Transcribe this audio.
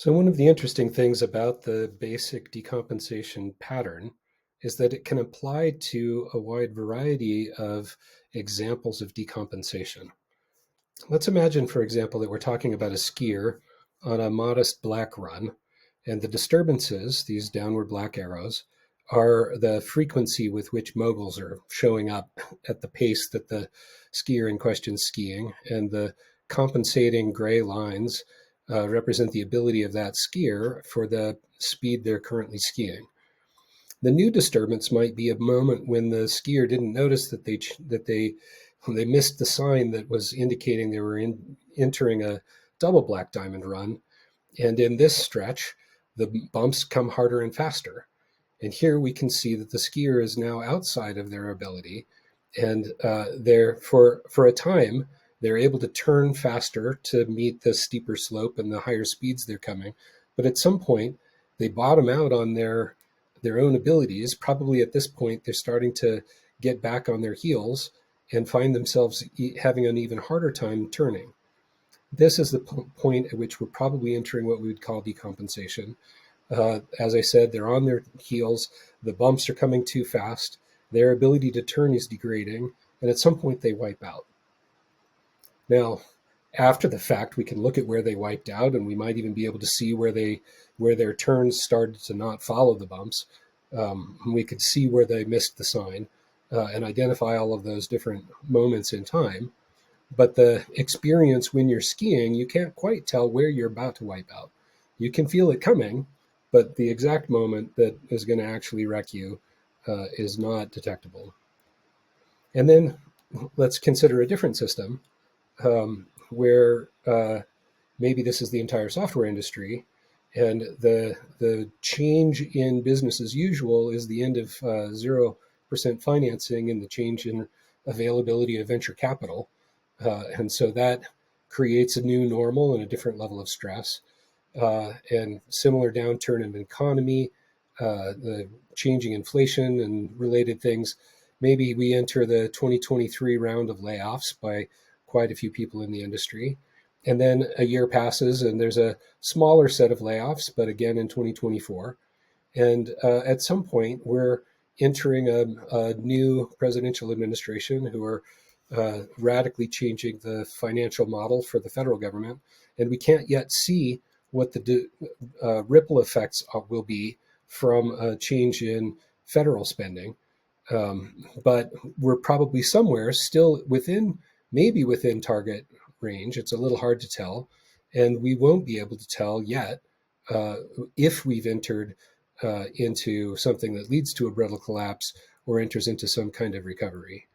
So one of the interesting things about the basic decompensation pattern is that it can apply to a wide variety of examples of decompensation. Let's imagine, for example, that we're talking about a skier on a modest black run, and the disturbances, these downward black arrows, are the frequency with which moguls are showing up at the pace that the skier in question is skiing, and the compensating gray lines represent the ability of that skier for the speed they're currently skiing. The new disturbance might be a moment when the skier didn't notice that they missed the sign that was indicating they were entering a double black diamond run. And in this stretch, the bumps come harder and faster. And here we can see that the skier is now outside of their ability, and they're for a time they're able to turn faster to meet the steeper slope and the higher speeds they're coming. But at some point, they bottom out on their own abilities. Probably at this point, they're starting to get back on their heels and find themselves having an even harder time turning. This is the point at which we're probably entering what we would call decompensation. As I said, they're on their heels, the bumps are coming too fast, their ability to turn is degrading, and at some point they wipe out. Now, after the fact, we can look at where they wiped out, and we might even be able to see where their turns started to not follow the bumps. We could see where they missed the sign and identify all of those different moments in time. But the experience when you're skiing, you can't quite tell where you're about to wipe out. You can feel it coming, but the exact moment that is going to actually wreck you is not detectable. And then let's consider a different system where maybe this is the entire software industry, and the change in business as usual is the end of 0% financing and the change in availability of venture capital. And so that creates a new normal and a different level of stress. And similar downturn in the economy, the changing inflation and related things. Maybe we enter the 2023 round of layoffs by quite a few people in the industry. And then a year passes and there's a smaller set of layoffs, but again in 2024. And at some point, we're entering a new presidential administration who are radically changing the financial model for the federal government. And we can't yet see what the ripple effects will be from a change in federal spending. But we're probably somewhere still maybe within target range. It's a little hard to tell. And we won't be able to tell yet uh, if we've entered into something that leads to a brittle collapse or enters into some kind of recovery.